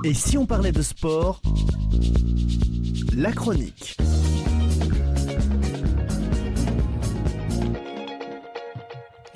Et si on parlait de sport, la chronique.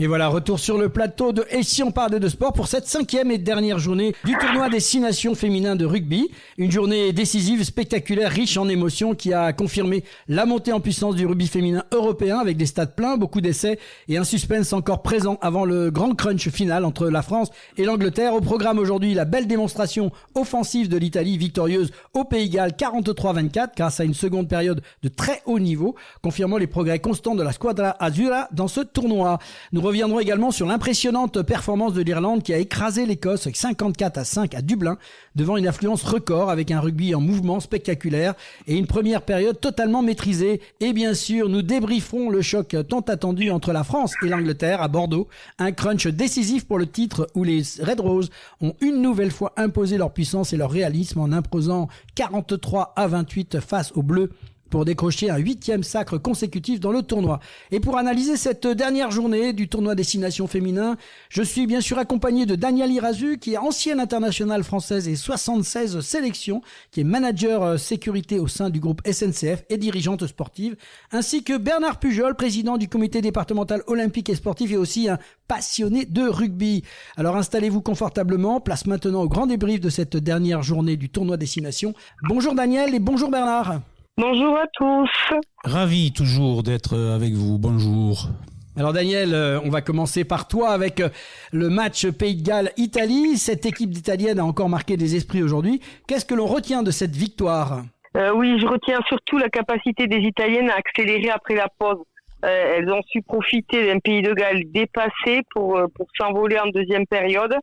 Et voilà, retour sur le plateau de Et si on parlait de sport pour cette 5e et dernière journée du tournoi des 6 nations féminins de rugby. Une journée décisive, spectaculaire, riche en émotions qui a confirmé la montée en puissance du rugby féminin européen avec des stades pleins, beaucoup d'essais et un suspense encore présent avant le grand crunch final entre la France et l'Angleterre. Au programme aujourd'hui, la belle démonstration offensive de l'Italie victorieuse au Pays de Galles 43-24 grâce à une seconde période de très haut niveau, confirmant les progrès constants de la Squadra Azzurra dans ce tournoi. Nous reviendrons également sur l'impressionnante performance de l'Irlande qui a écrasé l'Écosse 54-5 à Dublin devant une affluence record avec un rugby en mouvement spectaculaire et une première période totalement maîtrisée. Et bien sûr, nous débrieferons le choc tant attendu entre la France et l'Angleterre à Bordeaux. Un crunch décisif pour le titre où les Red Roses ont une nouvelle fois imposé leur puissance et leur réalisme en imposant 43-28 face aux Bleus pour décrocher un 8e sacre consécutif dans le tournoi. Et pour analyser cette dernière journée du tournoi des 6 nations féminins, je suis bien sûr accompagné de Danielle Irazu, qui est ancienne internationale française et 76 sélections, qui est manager sécurité au sein du groupe SNCF et dirigeante sportive, ainsi que Bernard Pujol, président du comité départemental olympique et sportif et aussi un passionné de rugby. Alors installez-vous confortablement, place maintenant au grand débrief de cette dernière journée du tournoi des 6 nations. Bonjour Danielle et bonjour Bernard. Bonjour à tous. Ravi toujours d'être avec vous. Bonjour. Alors Daniel, on va commencer par toi avec le match Pays de Galles-Italie. Cette équipe d'Italiennes a encore marqué des esprits aujourd'hui. Qu'est-ce que l'on retient de cette victoire ? Oui, je retiens surtout la capacité des Italiennes à accélérer après la pause. Elles ont su profiter d'un Pays de Galles dépassé pour s'envoler en deuxième période.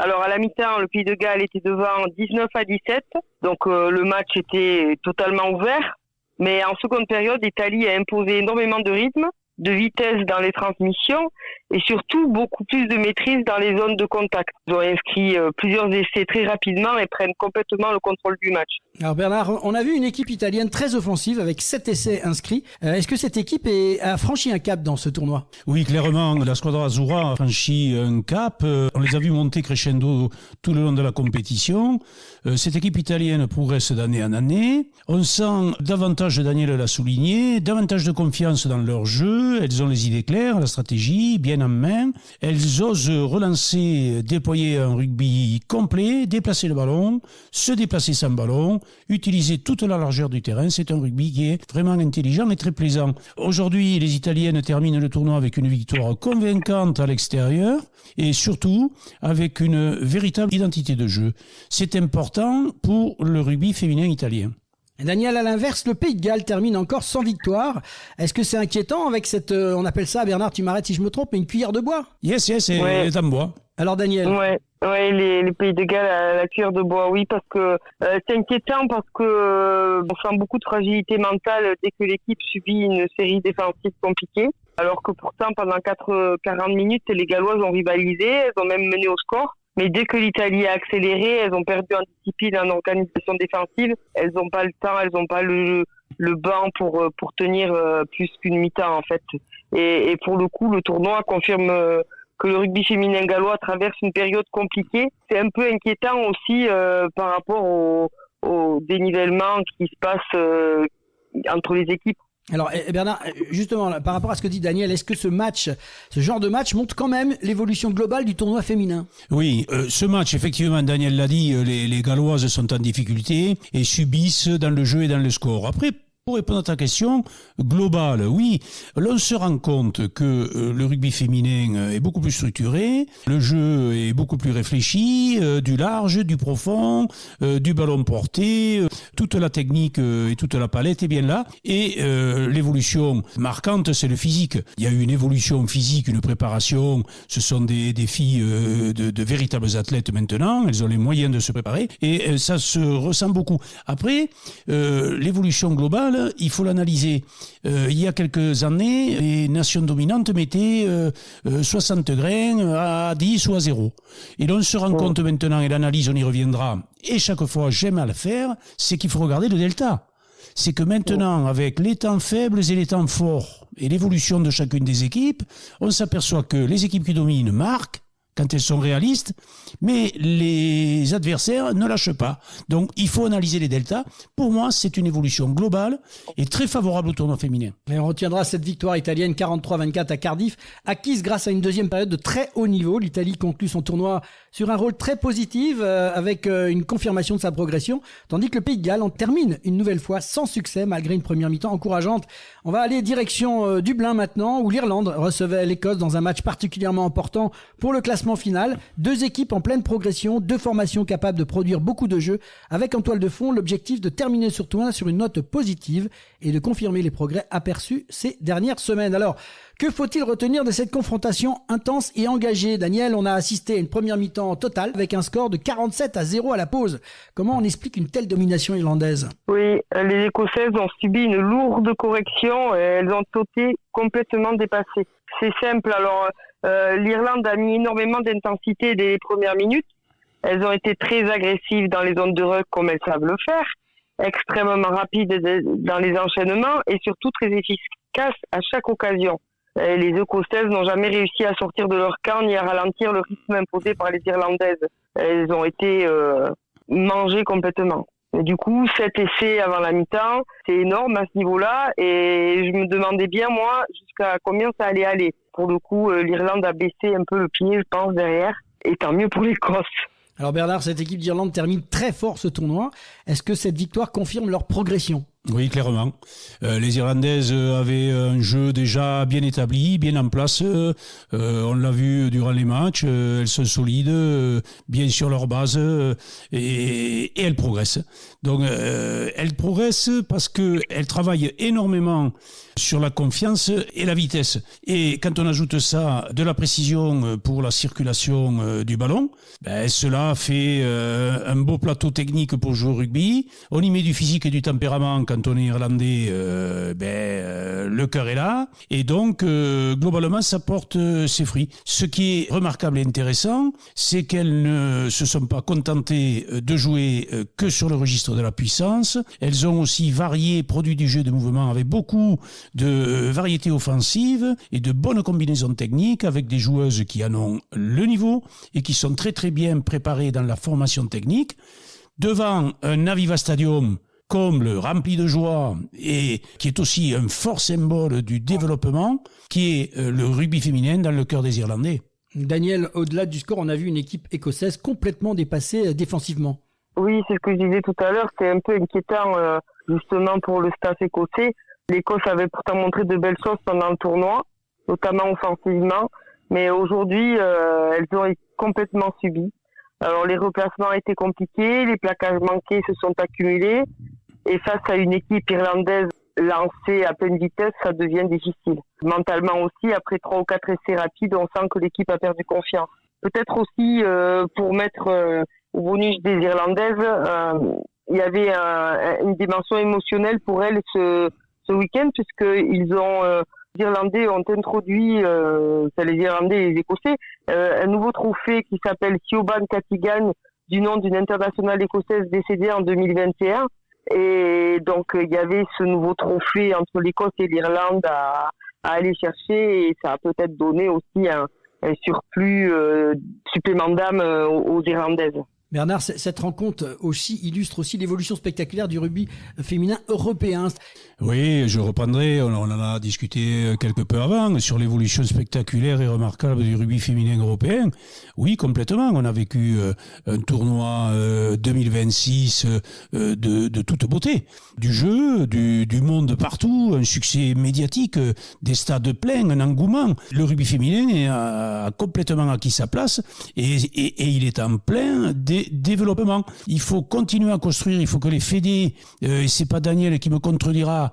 Alors à la mi-temps, le Pays de Galles était devant 19-17, donc le match était totalement ouvert. Mais en seconde période, l'Italie a imposé énormément de rythme, de vitesse dans les transmissions et surtout beaucoup plus de maîtrise dans les zones de contact. Ils ont inscrit plusieurs essais très rapidement et prennent complètement le contrôle du match. Alors Bernard, on a vu une équipe italienne très offensive avec 7 essais inscrits. Est-ce que cette équipe a franchi un cap dans ce tournoi ? Oui, clairement, la Squadra Azzurra a franchi un cap. On les a vus monter crescendo tout le long de la compétition. Cette équipe italienne progresse d'année en année. On sent davantage, Daniel l'a souligné, davantage de confiance dans leur jeu. Elles ont les idées claires, la stratégie bien en main. Elles osent relancer, déployer un rugby complet, déplacer le ballon, se déplacer sans ballon, utiliser toute la largeur du terrain. C'est un rugby qui est vraiment intelligent et très plaisant. Aujourd'hui, les Italiennes terminent le tournoi avec une victoire convaincante à l'extérieur et surtout avec une véritable identité de jeu. C'est important pour le rugby féminin italien. Daniel, à l'inverse, le Pays de Galles termine encore sans victoire. Est-ce que c'est inquiétant avec cette, on appelle ça, Bernard, tu m'arrêtes si je me trompe, mais une cuillère de bois ? Yes, elle est en bois. Alors Daniel ? Ouais, les Pays de Galles à la cuillère de bois, oui, parce que c'est inquiétant parce que on sent beaucoup de fragilité mentale dès que l'équipe subit une série défensive compliquée. Alors que pourtant, pendant 40 minutes, les Galloises ont rivalisé, elles ont même mené au score. Mais dès que l'Italie a accéléré, elles ont perdu en discipline, en organisation défensive. Elles n'ont pas le temps, elles n'ont pas le banc pour tenir plus qu'une mi-temps en fait. Et pour le coup, le tournoi confirme que le rugby féminin gallois traverse une période compliquée. C'est un peu inquiétant aussi par rapport au dénivellement qui se passe entre les équipes. Alors Bernard, justement, par rapport à ce que dit Daniel, est-ce que ce genre de match montre quand même l'évolution globale du tournoi féminin ? Oui, ce match, effectivement, Daniel l'a dit, les Galloises sont en difficulté et subissent dans le jeu et dans le score. Après, pour répondre à ta question globale, oui, l'on se rend compte que le rugby féminin est beaucoup plus structuré, le jeu est beaucoup plus réfléchi, du large, du profond, du ballon porté, toute la technique et toute la palette est bien là. Et l'évolution marquante, c'est le physique. Il y a eu une évolution physique, une préparation. Ce sont des filles de véritables athlètes maintenant. Elles ont les moyens de se préparer et ça se ressent beaucoup. Après, l'évolution globale, il faut l'analyser. Il y a quelques années, les nations dominantes mettaient 60 grains à 10 ou à 0. Et l'on se rend compte maintenant, et l'analyse, on y reviendra, et chaque fois j'aime à le faire, c'est qu'il faut regarder le delta. C'est que maintenant, avec les temps faibles et les temps forts, et l'évolution de chacune des équipes, on s'aperçoit que les équipes qui dominent marquent, quand elles sont réalistes, mais les adversaires ne lâchent pas. Donc, il faut analyser les deltas. Pour moi, c'est une évolution globale et très favorable au tournoi féminin. Et on retiendra cette victoire italienne 43-24 à Cardiff, acquise grâce à une deuxième période de très haut niveau. L'Italie conclut son tournoi sur un rôle très positif, avec une confirmation de sa progression, tandis que le Pays de Galles en termine une nouvelle fois sans succès, malgré une première mi-temps encourageante. On va aller direction Dublin maintenant, où l'Irlande recevait l'Écosse dans un match particulièrement important pour le classement final. Deux équipes en pleine progression, deux formations capables de produire beaucoup de jeux, avec en toile de fond l'objectif de terminer ce tournoi sur une note positive et de confirmer les progrès aperçus ces dernières semaines. Alors, que faut-il retenir de cette confrontation intense et engagée? Daniel, on a assisté à une première mi-temps totale avec un score de 47-0 à la pause. Comment on explique une telle domination irlandaise? Oui, les Écossaises ont subi une lourde correction et elles ont été complètement dépassées. C'est simple, alors l'Irlande a mis énormément d'intensité dès les premières minutes. Elles ont été très agressives dans les zones de ruck comme elles savent le faire, extrêmement rapides dans les enchaînements et surtout très efficaces à chaque occasion. Les Écossaises n'ont jamais réussi à sortir de leur camp ni à ralentir le rythme imposé par les Irlandaises. Elles ont été mangées complètement. Et du coup, 7 essais avant la mi-temps, c'est énorme à ce niveau-là. Et je me demandais bien, moi, jusqu'à combien ça allait aller. Pour le coup, l'Irlande a baissé un peu le pied, je pense, derrière. Et tant mieux pour l'Écosse. Alors Bernard, cette équipe d'Irlande termine très fort ce tournoi. Est-ce que cette victoire confirme leur progression? Oui, clairement. Les Irlandaises avaient un jeu déjà bien établi, bien en place. On l'a vu durant les matchs. Elles sont solides, bien sur leur base, et elles progressent. Donc, elles progressent parce qu'elles travaillent énormément sur la confiance et la vitesse. Et quand on ajoute ça de la précision pour la circulation du ballon, cela fait un beau plateau technique pour jouer au rugby. On y met du physique et du tempérament. Quand on est irlandais, le cœur est là. Et donc, globalement, ça porte ses fruits. Ce qui est remarquable et intéressant, c'est qu'elles ne se sont pas contentées de jouer que sur le registre de la puissance. Elles ont aussi varié, produit du jeu de mouvement avec beaucoup de variétés offensives et de bonnes combinaisons techniques avec des joueuses qui en ont le niveau et qui sont très très bien préparées dans la formation technique. Devant un Aviva Stadium comble, rempli de joie et qui est aussi un fort symbole du développement qui est le rugby féminin dans le cœur des Irlandais. Daniel, au-delà du score, on a vu une équipe écossaise complètement dépassée défensivement. Oui, c'est ce que je disais tout à l'heure, c'est un peu inquiétant justement pour le staff écossais. L'Écosse avait pourtant montré de belles choses pendant le tournoi, notamment offensivement, mais aujourd'hui, elles ont complètement subi. Alors les replacements étaient compliqués, les plaquages manqués se sont accumulés, et face à une équipe irlandaise lancée à pleine vitesse, ça devient difficile. Mentalement aussi, après 3 ou 4 essais rapides, on sent que l'équipe a perdu confiance. Peut-être aussi, pour mettre au bonus des Irlandaises, il y avait une dimension émotionnelle pour elles ce week-end, puisqu'ils ont... Les Irlandais ont introduit, les Irlandais et les Écossais, un nouveau trophée qui s'appelle Siobhan Catigan, du nom d'une internationale écossaise décédée en 2021. Et donc, il y avait ce nouveau trophée entre l'Écosse et l'Irlande à aller chercher, et ça a peut-être donné aussi un surplus supplément d'âme aux Irlandaises. Bernard, cette rencontre aussi illustre aussi l'évolution spectaculaire du rugby féminin européen. Oui, je reprendrai, on en a discuté quelque peu avant, sur l'évolution spectaculaire et remarquable du rugby féminin européen. Oui, complètement. On a vécu un tournoi 2026 de toute beauté. Du jeu, du monde partout, un succès médiatique, des stades pleins, un engouement. Le rugby féminin a complètement acquis sa place et il est en plein développement. Il faut continuer à construire, il faut que les fédés, et c'est pas Daniel qui me contredira,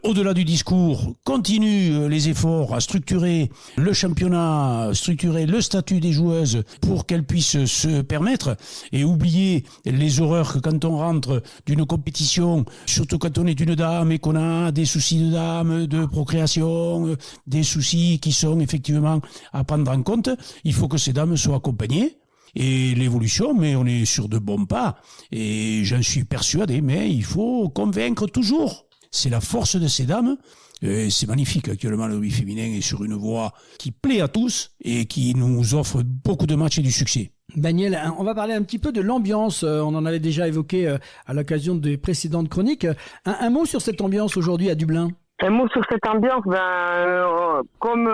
au-delà du discours, continuent les efforts à structurer le championnat, structurer le statut des joueuses pour qu'elles puissent se permettre et oublier les horreurs que quand on rentre d'une compétition, surtout quand on est une dame et qu'on a des soucis de dame, de procréation, des soucis qui sont effectivement à prendre en compte, il faut que ces dames soient accompagnées. Et l'évolution, mais on est sur de bons pas. Et j'en suis persuadé, mais il faut convaincre toujours. c'est la force de ces dames. Et c'est magnifique. Actuellement, le rugby féminin est sur une voie qui plaît à tous et qui nous offre beaucoup de matchs et du succès. Daniel, on va parler un petit peu de l'ambiance. On en avait déjà évoqué à l'occasion des précédentes chroniques. Un mot sur cette ambiance aujourd'hui à Dublin. Un mot sur cette ambiance, comme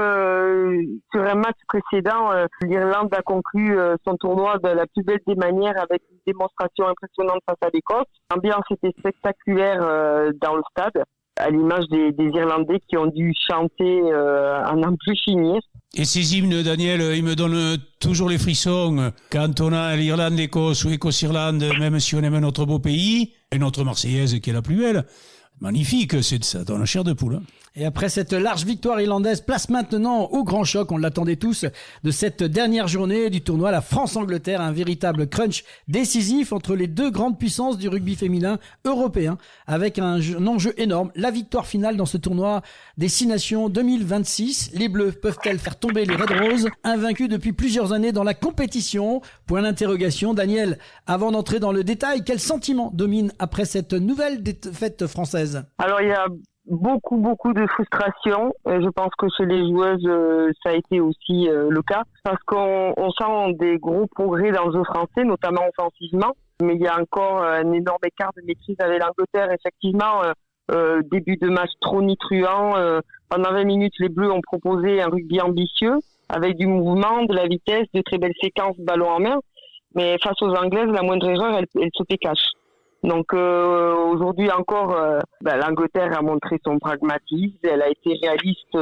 sur un match précédent, l'Irlande a conclu son tournoi de la plus belle des manières avec une démonstration impressionnante face à l'Écosse. L'ambiance était spectaculaire dans le stade, à l'image des Irlandais qui ont dû chanter à n'en plus finir. Et ces hymnes, Daniel, ils me donnent toujours les frissons. Quand on a l'Irlande-Écosse ou Écosse-Irlande, même si on aime notre beau pays, et notre Marseillaise qui est la plus belle, magnifique, ça donne la chair de poule. Et après cette large victoire irlandaise, place maintenant au grand choc, on l'attendait tous, de cette dernière journée du tournoi, la France-Angleterre, un véritable crunch décisif entre les deux grandes puissances du rugby féminin européen, avec un enjeu énorme, la victoire finale dans ce tournoi des 6 Nations 2026. Les Bleus peuvent-elles faire tomber les Red Roses, invaincus depuis plusieurs années dans la compétition? Point d'interrogation. Daniel, avant d'entrer dans le détail, quel sentiment domine après cette nouvelle défaite française? Alors, il y a beaucoup de frustration. Je pense que chez les joueuses, ça a été aussi le cas, parce qu'on sent des gros progrès dans le jeu français, notamment offensivement, mais il y a encore un énorme écart de maîtrise avec l'Angleterre. Effectivement, début de match tonitruant. Pendant 20 minutes, les Bleus ont proposé un rugby ambitieux, avec du mouvement, de la vitesse, de très belles séquences ballon en main, mais face aux Anglaises, la moindre erreur, elle se fait cash. Donc aujourd'hui encore, l'Angleterre a montré son pragmatisme, elle a été réaliste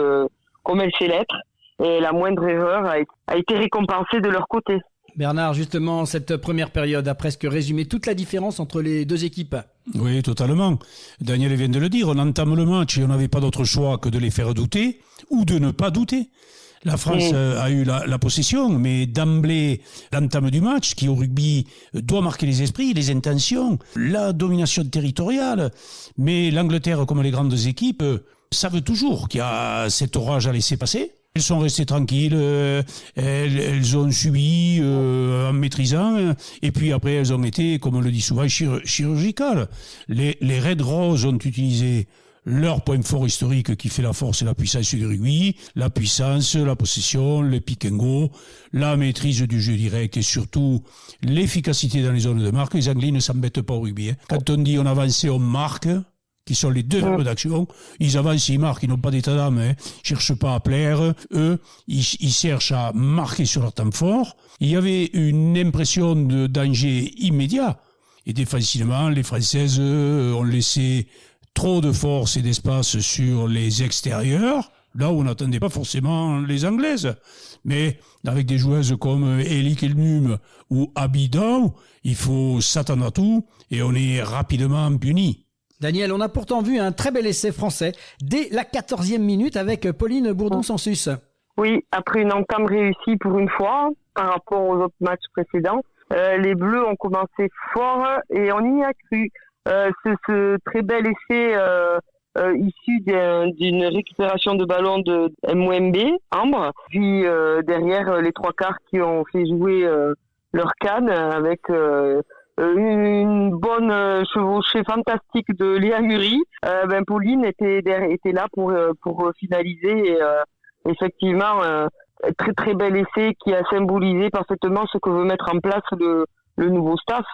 comme elle sait l'être, et la moindre erreur a été récompensée de leur côté. Bernard, justement, cette première période a presque résumé toute la différence entre les deux équipes. Oui, totalement. Daniel vient de le dire, on entame le match et on n'avait pas d'autre choix que de les faire douter, ou de ne pas douter. La France a eu la possession, mais d'emblée, l'entame du match, qui au rugby doit marquer les esprits, les intentions, la domination territoriale. Mais l'Angleterre, comme les grandes équipes, savent toujours qu'il y a cet orage à laisser passer. Elles sont restées tranquilles, elles ont subi en maîtrisant, et puis après elles ont été, comme on le dit souvent, chirurgicales. Les Red Roses ont utilisé leur point fort historique qui fait la force et la puissance du rugby, la puissance, la possession, le pick and go, la maîtrise du jeu direct et surtout l'efficacité dans les zones de marque. Les Anglais ne s'embêtent pas au rugby. Quand on dit on avance et on marque, qui sont les deux verbes d'action, ils avancent et ils marquent, ils n'ont pas d'état d'âme, ils cherchent pas à plaire, eux, ils cherchent à marquer sur leur temps fort. Il y avait une impression de danger immédiat. Et défensivement, les Françaises ont laissé trop de force et d'espace sur les extérieurs, là où on n'attendait pas forcément les Anglaises. Mais avec des joueuses comme Ellie Kelnum ou Abidou, il faut s'attendre à tout et on est rapidement puni. Daniel, on a pourtant vu un très bel essai français dès la 14e minute avec Pauline Bourdon-Sansus. Oui, après une entame réussie pour une fois par rapport aux autres matchs précédents, les Bleus ont commencé fort et on y a cru. Ce très bel essai issu d'une récupération de ballon de Mwembe, Ambre, puis derrière les trois quarts qui ont fait jouer leur canne avec une bonne chevauchée fantastique de Léa Muri. Pauline était là pour finaliser et effectivement très très bel essai qui a symbolisé parfaitement ce que veut mettre en place le nouveau staff.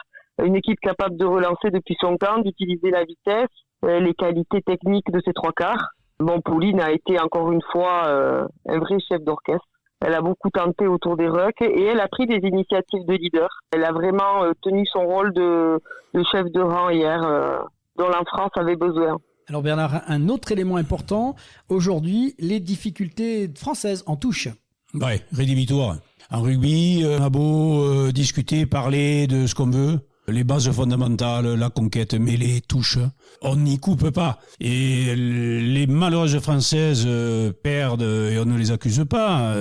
Une équipe capable de relancer depuis son camp, d'utiliser la vitesse, les qualités techniques de ses trois quarts. Pauline a été encore une fois un vrai chef d'orchestre. Elle a beaucoup tenté autour des rucks et elle a pris des initiatives de leader. Elle a vraiment tenu son rôle de chef de rang hier, dont la France avait besoin. Alors Bernard, un autre élément important, aujourd'hui, les difficultés françaises en touche. Ouais, rédhibitoire. En rugby, on a beau discuter, parler de ce qu'on veut, les bases fondamentales, la conquête, mais les touches, on n'y coupe pas. Et les malheureuses Françaises perdent, et on ne les accuse pas,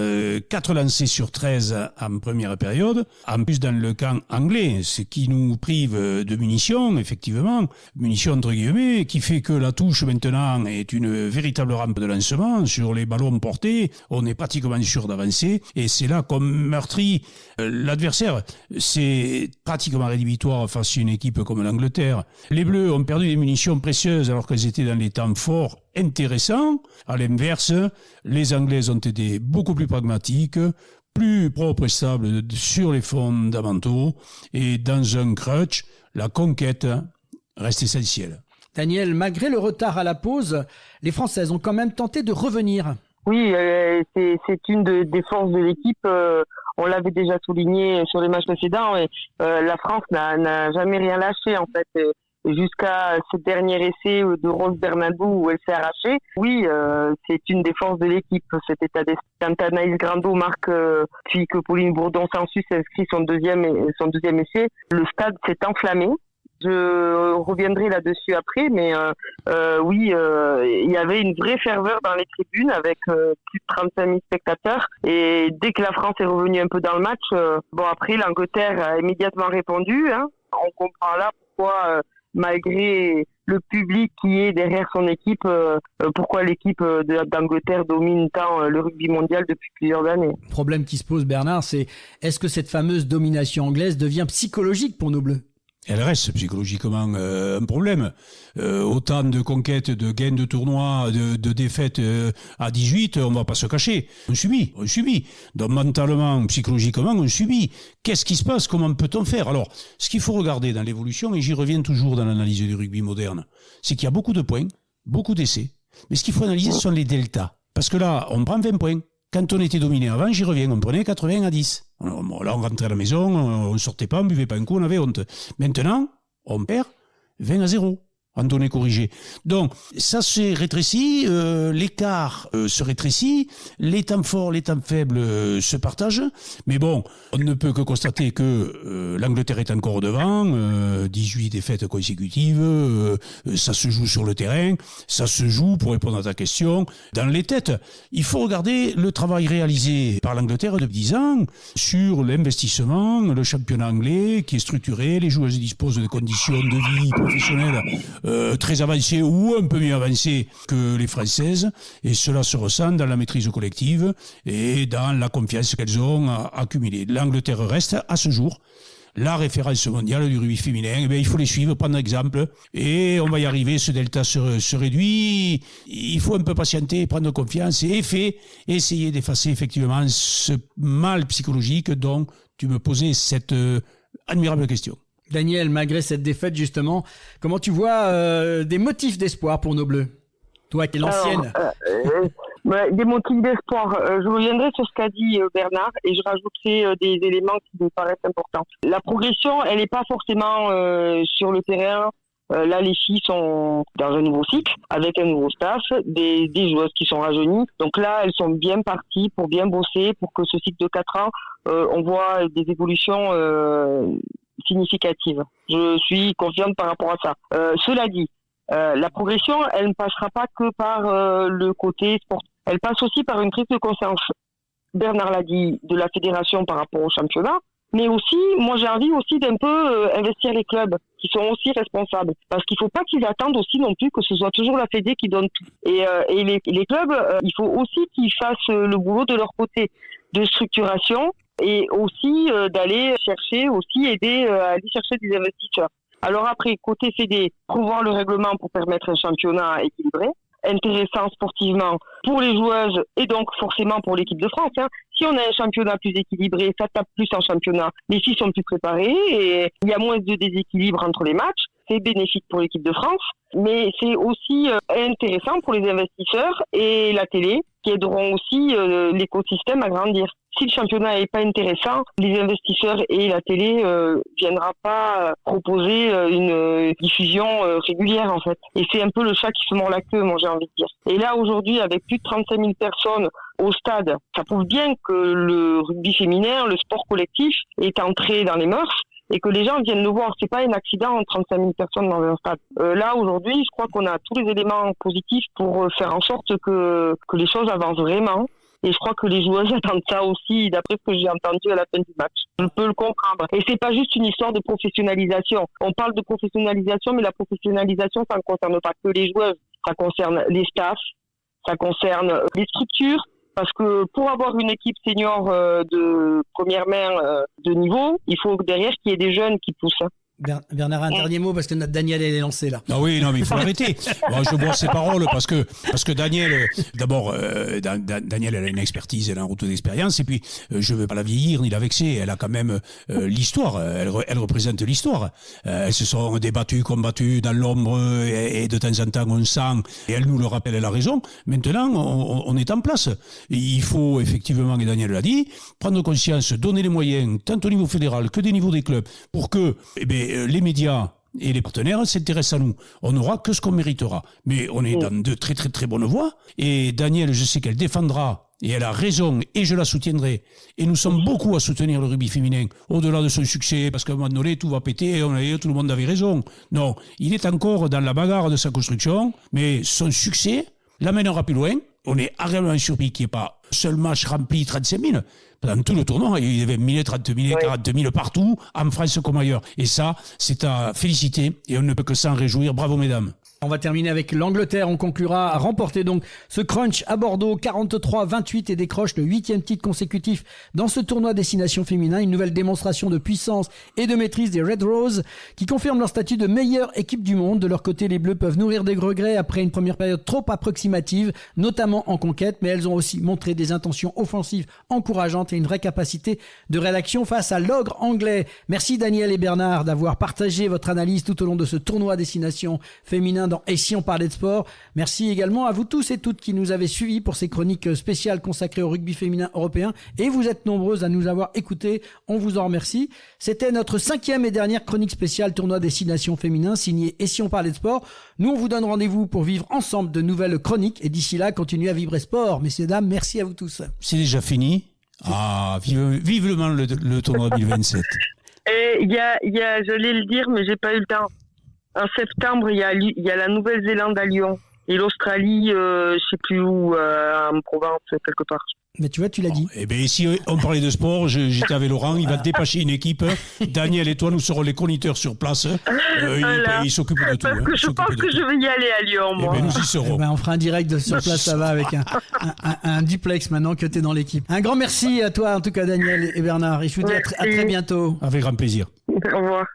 4 lancers sur 13 en première période, en plus dans le camp anglais, ce qui nous prive de munitions, effectivement, munitions entre guillemets, qui fait que la touche maintenant est une véritable rampe de lancement. Sur les ballons portés, on est pratiquement sûr d'avancer, et c'est là qu'on meurtrit l'adversaire. C'est pratiquement rédhibitoire victoire face à une équipe comme l'Angleterre. Les Bleus ont perdu des munitions précieuses alors qu'elles étaient dans des temps forts intéressants. À l'inverse, les Anglaises ont été beaucoup plus pragmatiques, plus propres et stables sur les fondamentaux. Et dans un crutch, la conquête reste essentielle. Daniel, malgré le retard à la pause, les Françaises ont quand même tenté de revenir. Oui, c'est une des forces de l'équipe. On l'avait déjà souligné sur les matchs précédents. Et, la France n'a jamais rien lâché en fait. Jusqu'à ce dernier essai de Rose Bernardo où elle s'est arrachée. Oui, c'est une des forces de l'équipe, cet état d'esprit. Quand Anaïs Grando marque, puis que Pauline Bourdon-Sansus inscrit son deuxième essai, le stade s'est enflammé. Je reviendrai là-dessus après, mais oui, il y avait une vraie ferveur dans les tribunes avec plus de 35 000 spectateurs. Et dès que la France est revenue un peu dans le match, après l'Angleterre a immédiatement répondu. On comprend là pourquoi, malgré le public qui est derrière son équipe, pourquoi l'équipe d'Angleterre domine tant le rugby mondial depuis plusieurs années. Le problème qui se pose, Bernard, c'est est-ce que cette fameuse domination anglaise devient psychologique pour nos Bleus ? Elle reste psychologiquement un problème. Autant de conquêtes, de gains de tournois, de défaites à 18, on va pas se cacher. On subit. Donc mentalement, psychologiquement, on subit. Qu'est-ce qui se passe ? Comment peut-on faire ? Alors, ce qu'il faut regarder dans l'évolution, et j'y reviens toujours dans l'analyse du rugby moderne, c'est qu'il y a beaucoup de points, beaucoup d'essais. Mais ce qu'il faut analyser, ce sont les deltas. Parce que là, on prend 20 points. Quand on était dominé avant, j'y reviens, on prenait 80-10. Là, on rentrait à la maison, on sortait pas, on buvait pas un coup, on avait honte. Maintenant, on perd 20-0. En données corrigées. Donc, ça s'est rétréci, l'écart se rétrécit, les temps forts, les temps faibles se partagent. Mais bon, on ne peut que constater que l'Angleterre est encore devant, 18 défaites consécutives, ça se joue sur le terrain, ça se joue, pour répondre à ta question, dans les têtes. Il faut regarder le travail réalisé par l'Angleterre depuis 10 ans sur l'investissement, le championnat anglais qui est structuré, les joueurs disposent de conditions de vie professionnelles très avancées ou un peu mieux avancées que les Françaises, et cela se ressent dans la maîtrise collective et dans la confiance qu'elles ont accumulée. L'Angleterre reste à ce jour la référence mondiale du rugby féminin. Eh bien, il faut les suivre, prendre exemple, et on va y arriver. Ce delta se réduit. Il faut un peu patienter, prendre confiance et essayer d'effacer effectivement ce mal psychologique dont tu me posais cette admirable question. Daniel, malgré cette défaite justement, comment tu vois des motifs d'espoir pour nos Bleus ? Toi qui es l'ancienne. Des motifs d'espoir. Je reviendrai sur ce qu'a dit Bernard et je rajouterai des éléments qui me paraissent importants. La progression, elle n'est pas forcément sur le terrain. Là, les filles sont dans un nouveau cycle, avec un nouveau staff, des joueuses qui sont rajeunies. Donc là, elles sont bien parties pour bien bosser, pour que ce cycle de 4 ans, on voit des évolutions significatives. Je suis confiante par rapport à ça. Cela dit, la progression, elle ne passera pas que par le côté sportif. Elle passe aussi par une prise de conscience, Bernard l'a dit, de la fédération par rapport au championnat, mais aussi, moi j'ai envie aussi d'un peu investir les clubs qui sont aussi responsables, parce qu'il ne faut pas qu'ils attendent aussi non plus que ce soit toujours la fédé qui donne tout. Et les clubs, il faut aussi qu'ils fassent le boulot de leur côté de structuration et aussi d'aller chercher, aussi aider à aller chercher des investisseurs. Alors après, côté fédé, revoir le règlement pour permettre un championnat équilibré, intéressant sportivement pour les joueuses et donc forcément pour l'équipe de France. Si on a un championnat plus équilibré, ça tape plus en championnat, les filles sont plus préparées et il y a moins de déséquilibre entre les matchs. C'est bénéfique pour l'équipe de France, mais c'est aussi intéressant pour les investisseurs et la télé qui aideront aussi l'écosystème à grandir. Si le championnat n'est pas intéressant, les investisseurs et la télé viendra pas proposer une diffusion régulière en fait. Et c'est un peu le chat qui se mord la queue, moi j'ai envie de dire. Et là aujourd'hui, avec plus de 35 000 personnes au stade, ça prouve bien que le rugby féminin, le sport collectif, est entré dans les mœurs. Et que les gens viennent le voir, c'est pas un accident, 35 000 personnes dans un stade. Là, aujourd'hui, je crois qu'on a tous les éléments positifs pour faire en sorte que les choses avancent vraiment. Et je crois que les joueuses attendent ça aussi, d'après ce que j'ai entendu à la fin du match. Je peux le comprendre. Et c'est pas juste une histoire de professionnalisation. On parle de professionnalisation, mais la professionnalisation, ça ne concerne pas que les joueuses. Ça concerne les staffs, ça concerne les structures. Parce que pour avoir une équipe senior de première main de niveau, il faut derrière qu'il y ait des jeunes qui poussent. Bernard, un dernier mot parce que notre Daniel est lancé là. Ah oui, non, mais il faut l'arrêter. Moi, je bois ses paroles parce que Daniel, d'abord, Daniel, elle a une expertise, elle a un retour d'expérience, et puis je ne veux pas la vieillir ni la vexer. Elle a quand même l'histoire. Elle représente l'histoire. Elles se sont débattues, combattues dans l'ombre, et de temps en temps on sent. Et elle nous le rappelle, elle a raison. Maintenant, on est en place. Il faut effectivement, et Daniel l'a dit, prendre conscience, donner les moyens, tant au niveau fédéral que des niveaux des clubs, pour que, les médias et les partenaires s'intéressent à nous. On n'aura que ce qu'on méritera. Mais on est dans de très très très bonnes voies. Et Daniel, je sais qu'elle défendra, et elle a raison, et je la soutiendrai. Et nous sommes beaucoup à soutenir le rugby féminin, au-delà de son succès, parce qu'à un moment donné, tout va péter, tout le monde avait raison. Non, il est encore dans la bagarre de sa construction, mais son succès l'amènera plus loin. On est agréablement surpris qu'il n'y ait pas un seul match rempli 35 000. Dans tout le tournoi, il y avait 1000, 30 000, 40 000 partout, en France comme ailleurs. Et ça, c'est à féliciter et on ne peut que s'en réjouir. Bravo, mesdames. On va terminer avec l'Angleterre. On conclura à remporter donc ce crunch à Bordeaux, 43-28, et décroche le 8e titre consécutif dans ce tournoi destination féminin. Une nouvelle démonstration de puissance et de maîtrise des Red Roses qui confirment leur statut de meilleure équipe du monde. De leur côté, les Bleus peuvent nourrir des regrets après une première période trop approximative, notamment en conquête, mais elles ont aussi montré des intentions offensives encourageantes et une vraie capacité de réaction face à l'ogre anglais. Merci Daniel et Bernard d'avoir partagé votre analyse tout au long de ce tournoi destination féminin Et si on parlait de sport, merci également à vous tous et toutes qui nous avez suivis pour ces chroniques spéciales consacrées au rugby féminin européen. Et vous êtes nombreuses à nous avoir écoutés. On vous en remercie. C'était notre 5e et dernière chronique spéciale tournoi destination féminin signée Et si on parlait de sport. Nous, on vous donne rendez-vous pour vivre ensemble de nouvelles chroniques. Et d'ici là, continuez à vibrer sport. Messieurs, dames, merci à vous tous. C'est déjà fini. Ah, vivement le tournoi 2027. Et j'allais le dire, mais j'ai pas eu le temps. En septembre, il y a la Nouvelle-Zélande à Lyon et l'Australie, je sais plus où, en Provence, quelque part. Mais tu vois, tu l'as dit. Eh bien, si on parlait de sport, j'étais avec Laurent, il va dépêcher une équipe. Daniel et toi, nous serons les chroniqueurs sur place. Il s'occupe de tout. Parce que je pense que je vais y aller à Lyon, moi. Eh bien, nous y serons. Eh ben, on fera un direct sur place, ça va, avec un duplex maintenant que tu es dans l'équipe. Un grand merci à toi, en tout cas, Daniel et Bernard. Et je vous dis à très bientôt. Avec grand plaisir. Au revoir.